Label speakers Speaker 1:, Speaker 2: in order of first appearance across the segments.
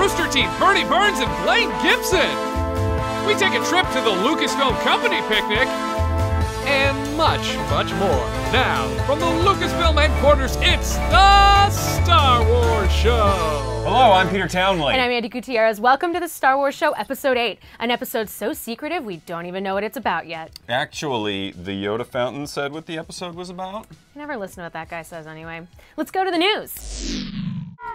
Speaker 1: Roosterteeth, Bernie Burns, and Blaine Gibson. We take a trip to the Lucasfilm Company Picnic, and much, much more. Now, from the Lucasfilm headquarters, it's the Star Wars Show.
Speaker 2: Hello, I'm Peter Townley.
Speaker 3: And I'm Andi Gutierrez. Welcome to the Star Wars Show, Episode 8. An episode so secretive, we don't even know what it's about yet.
Speaker 2: Actually, the Yoda fountain said what the episode was about.
Speaker 3: I never listen to what that guy says anyway. Let's go to the news.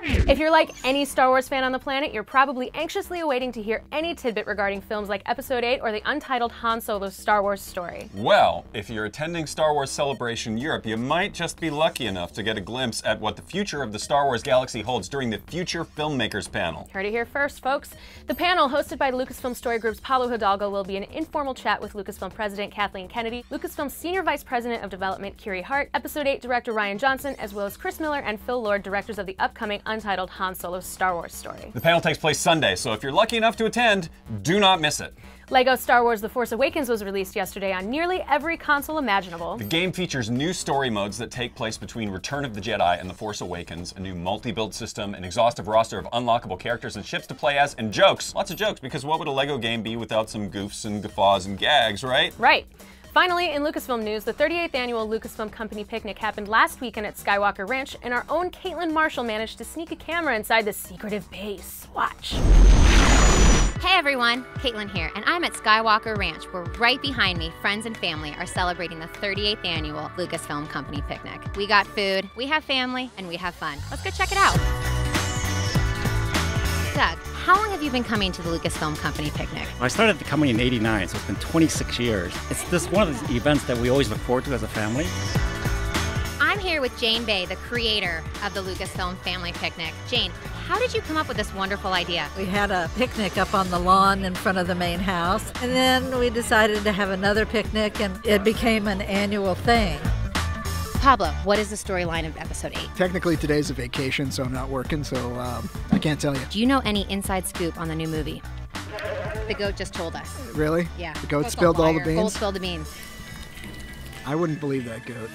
Speaker 3: If you're like any Star Wars fan on the planet, you're probably anxiously awaiting to hear any tidbit regarding films like Episode 8 or the untitled Han Solo Star Wars story.
Speaker 2: Well, if you're attending Star Wars Celebration Europe, you might just be lucky enough to get a glimpse at what the future of the Star Wars galaxy holds during the Future Filmmakers panel.
Speaker 3: Heard it here first, folks. The panel, hosted by Lucasfilm Story Group's Paulo Hidalgo, will be an informal chat with Lucasfilm President Kathleen Kennedy, Lucasfilm Senior Vice President of Development Kiri Hart, Episode 8 Director Rian Johnson, as well as Chris Miller and Phil Lord, directors of the upcoming untitled Han Solo Star Wars story.
Speaker 2: The panel takes place Sunday, so if you're lucky enough to attend, do not miss it.
Speaker 3: LEGO Star Wars The Force Awakens was released yesterday on nearly every console imaginable.
Speaker 2: The game features new story modes that take place between Return of the Jedi and The Force Awakens, a new multi-build system, an exhaustive roster of unlockable characters and ships to play as, and jokes. Lots of jokes, because what would a LEGO game be without some goofs and guffaws and gags, right?
Speaker 3: Right. Finally, in Lucasfilm news, the 38th annual Lucasfilm Company Picnic happened last weekend at Skywalker Ranch, and our own Caitlin Marshall managed to sneak a camera inside the secretive base. Watch.
Speaker 4: Hey everyone, Caitlin here, and I'm at Skywalker Ranch, where right behind me, friends and family are celebrating the 38th annual Lucasfilm Company Picnic. We got food, we have family, and we have fun. Let's go check it out. Doug, how long have you been coming to the Lucasfilm Company Picnic?
Speaker 5: I started coming in '89, so it's been 26 years. It's this one of these events that we always look forward to as a family.
Speaker 4: I'm here with Jane Bay, the creator of the Lucasfilm Family Picnic. Jane, how did you come up with this wonderful idea?
Speaker 6: We had a picnic up on the lawn in front of the main house, and then we decided to have another picnic, and it became an annual thing.
Speaker 4: Pablo, what is the storyline of Episode 8?
Speaker 7: Technically, today's a vacation, so I'm not working, so I can't tell you.
Speaker 4: Do you know any inside scoop on the new movie? The goat just told us.
Speaker 7: Really?
Speaker 4: Yeah.
Speaker 7: The goat spilled all the beans?
Speaker 4: Goat spilled the beans.
Speaker 7: I wouldn't believe that goat.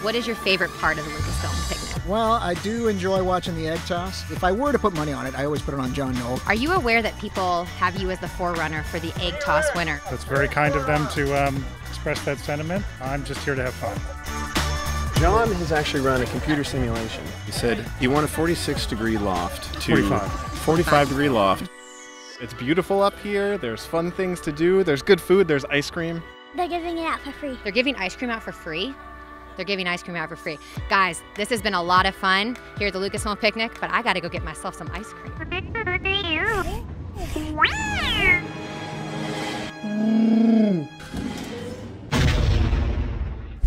Speaker 4: What is your favorite part of the Lucasfilm Picnic?
Speaker 7: Well, I do enjoy watching the egg toss. If I were to put money on it, I always put it on John Knoll.
Speaker 4: Are you aware that people have you as the forerunner for the egg toss winner?
Speaker 8: That's very kind of them to express that sentiment. I'm just here to have fun.
Speaker 9: John has actually run a computer simulation. He said you want a 46-degree loft to 45-degree loft. It's beautiful up here. There's fun things to do. There's good food. There's ice cream.
Speaker 4: They're giving it out for free. They're giving ice cream out for free? They're giving ice cream out for free. Guys, this has been a lot of fun here at the Lucasfilm Picnic, but I gotta go get myself some ice cream.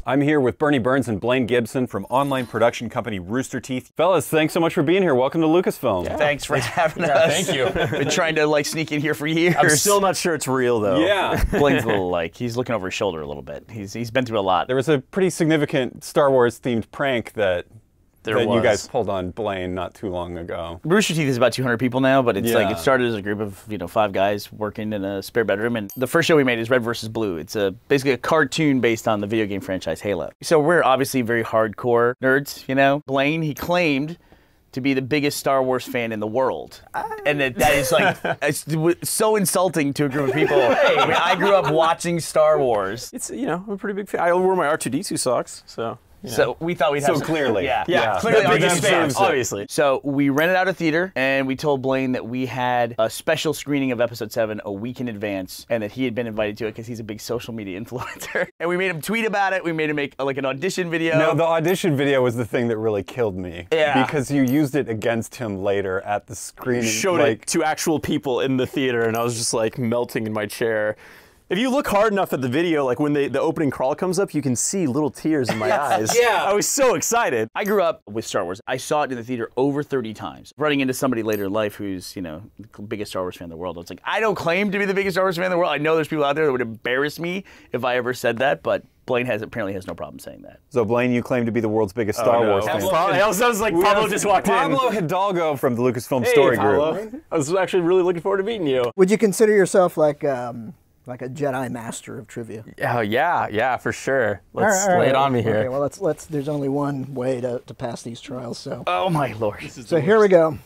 Speaker 2: I'm here with Bernie Burns and Blaine Gibson from online production company Roosterteeth. Fellas, thanks so much for being here. Welcome to Lucasfilm.
Speaker 10: Yeah. Thanks for having us.
Speaker 2: Thank you.
Speaker 10: Been trying to sneak in here for years.
Speaker 9: I'm still not sure it's real though.
Speaker 2: Yeah.
Speaker 10: Blaine's a little he's looking over his shoulder a little bit. He's been through a lot.
Speaker 2: There was a pretty significant Star Wars themed prank that you guys pulled on Blaine not too long ago.
Speaker 10: Roosterteeth is about 200 people now, but it's it started as a group of 5 guys working in a spare bedroom. And the first show we made is Red vs. Blue. It's basically a cartoon based on the video game franchise Halo. So we're obviously very hardcore nerds, you know. Blaine, he claimed to be the biggest Star Wars fan in the world. And that is it's so insulting to a group of people. I mean, I grew up watching Star Wars.
Speaker 9: It's, I'm a pretty big fan. I wore my R2-D2 socks, so.
Speaker 10: So we thought we'd have
Speaker 2: clearly.
Speaker 10: Yeah. Clearly our biggest fans, obviously. So we rented out a theater, and we told Blaine that we had a special screening of Episode 7 a week in advance, and that he had been invited to it because he's a big social media influencer. And we made him tweet about it. We made him make an audition video.
Speaker 2: No, the audition video was the thing that really killed me.
Speaker 10: Yeah.
Speaker 2: Because you used it against him later at the screening.
Speaker 9: Showed it to actual people in the theater, and I was just melting in my chair. If you look hard enough at the video, when the opening crawl comes up, you can see little tears in my eyes.
Speaker 10: Yeah.
Speaker 9: I was so excited.
Speaker 10: I grew up with Star Wars. I saw it in the theater over 30 times. Running into somebody later in life who's, the biggest Star Wars fan in the world. It's like, I don't claim to be the biggest Star Wars fan in the world. I know there's people out there that would embarrass me if I ever said that, but Blaine apparently has no problem saying that.
Speaker 2: So Blaine, you claim to be the world's biggest Star Wars fan.
Speaker 9: It sounds like Pablo just walked in.
Speaker 2: Pablo Hidalgo from the Lucasfilm Story Group.
Speaker 9: I was actually really looking forward to meeting you.
Speaker 7: Would you consider yourself like a Jedi master of trivia?
Speaker 9: Oh yeah, for sure. Let's lay it on me here.
Speaker 7: Okay, well let's. There's only one way to pass these trials, so.
Speaker 10: Oh my lord.
Speaker 7: So here we go.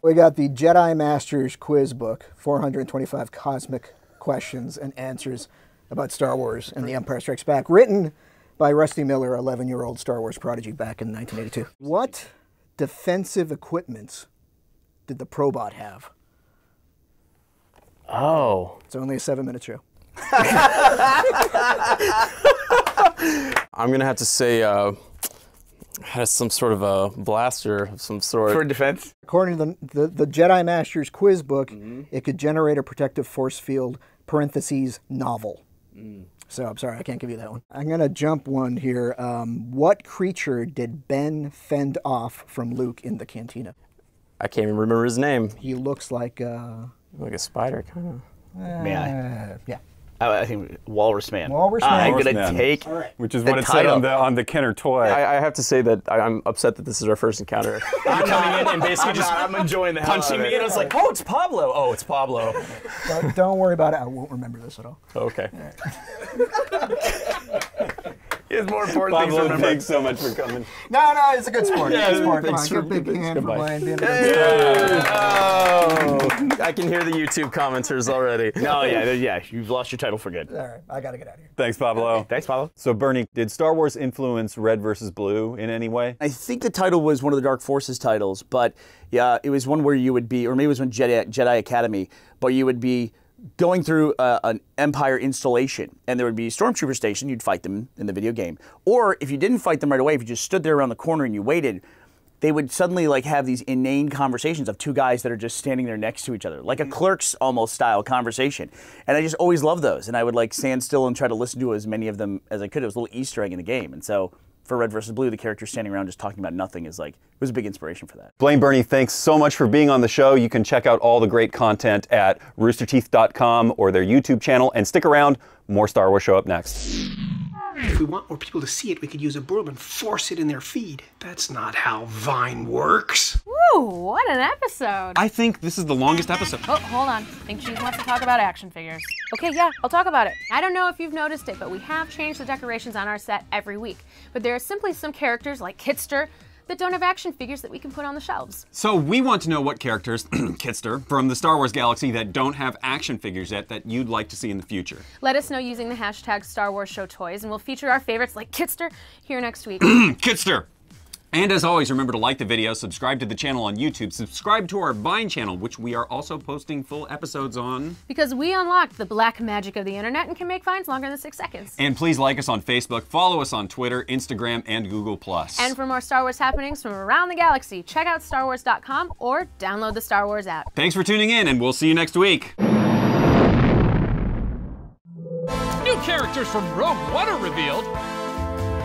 Speaker 7: We got the Jedi Masters quiz book, 425 cosmic questions and answers about Star Wars and The Empire Strikes Back, written by Rusty Miller, 11-year-old Star Wars prodigy back in 1982. What defensive equipment did the Probot have?
Speaker 11: Oh.
Speaker 7: It's only a 7-minute show.
Speaker 11: I'm going to have to say has some sort of a blaster of some sort.
Speaker 10: For defense?
Speaker 7: According to the Jedi Masters quiz book, it could generate a protective force field, parentheses, novel. So I'm sorry, I can't give you that one. I'm going to jump one here. What creature did Ben fend off from Luke in the cantina?
Speaker 11: I can't even remember his name.
Speaker 7: He looks like
Speaker 11: a spider, kind of.
Speaker 10: May I?
Speaker 7: Yeah.
Speaker 10: I think Walrus Man.
Speaker 7: Walrus Man.
Speaker 10: I'm going to take
Speaker 2: Which is what it said on the Kenner toy.
Speaker 11: I have to say that I'm upset that this is our first encounter.
Speaker 10: I'm coming in and basically just I'm enjoying the hell
Speaker 11: punching
Speaker 10: out of
Speaker 11: me, and I was like, oh, it's Pablo. Oh, it's Pablo.
Speaker 7: Don't worry about it. I won't remember this at all.
Speaker 11: Okay.
Speaker 10: He has more important things to
Speaker 2: Pablo,
Speaker 10: remember.
Speaker 2: thanks so much for coming.
Speaker 7: No, it's a good sport.
Speaker 2: Yeah,
Speaker 7: Good sport. Come
Speaker 2: thanks
Speaker 7: on, give a big hand for
Speaker 11: goodbye.
Speaker 7: Brian being a
Speaker 11: Oh, I can hear the YouTube commenters already.
Speaker 10: No, yeah, you've lost your title for good.
Speaker 7: All right, I got to get out of here.
Speaker 2: Thanks, Pablo.
Speaker 10: Thanks, Pablo.
Speaker 2: So, Bernie, did Star Wars influence Red versus Blue in any way?
Speaker 10: I think the title was one of the Dark Forces titles, but yeah, it was one where you would be, or maybe it was one Jedi Academy, but you would be going through an Empire installation, and there would be a stormtrooper station. You'd fight them in the video game, or if you didn't fight them right away, if you just stood there around the corner and you waited, they would suddenly like have these inane conversations of two guys that are just standing there next to each other, like a Clerks almost style conversation. And I just always loved those, and I would like stand still and try to listen to as many of them as I could. It was a little Easter egg in the game, and so for Red versus Blue, the character standing around just talking about nothing is like, it was a big inspiration for that.
Speaker 2: Blaine, Bernie, thanks so much for being on the show. You can check out all the great content at roosterteeth.com or their YouTube channel, and stick around, more Star Wars show up next.
Speaker 12: If we want more people to see it, we could use a broom and force it in their feed. That's not how Vine works.
Speaker 3: Woo, what an episode.
Speaker 2: I think this is the longest episode.
Speaker 3: Oh, hold on. I think she wants to talk about action figures. Okay, yeah, I'll talk about it. I don't know if you've noticed it, but we have changed the decorations on our set every week. But there are simply some characters like Kitster that don't have action figures that we can put on the shelves.
Speaker 2: So we want to know what characters, Kitster, from the Star Wars galaxy that don't have action figures yet that you'd like to see in the future.
Speaker 3: Let us know using the hashtag Star Wars Show Toys, and we'll feature our favorites like Kitster here next week.
Speaker 2: Kitster! And as always, remember to like the video, subscribe to the channel on YouTube, subscribe to our Vine channel, which we are also posting full episodes on.
Speaker 3: Because we unlocked the black magic of the internet and can make Vines longer than 6 seconds.
Speaker 2: And please like us on Facebook, follow us on Twitter, Instagram, and Google+.
Speaker 3: And for more Star Wars happenings from around the galaxy, check out StarWars.com or download the Star Wars app.
Speaker 2: Thanks for tuning in, and we'll see you next week.
Speaker 1: New characters from Rogue One are revealed.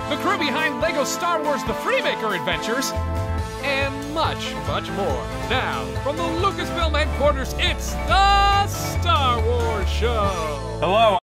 Speaker 1: The crew behind LEGO Star Wars The Freemaker Adventures, and much, much more. Now, from the Lucasfilm headquarters, it's the Star Wars Show.
Speaker 2: Hello.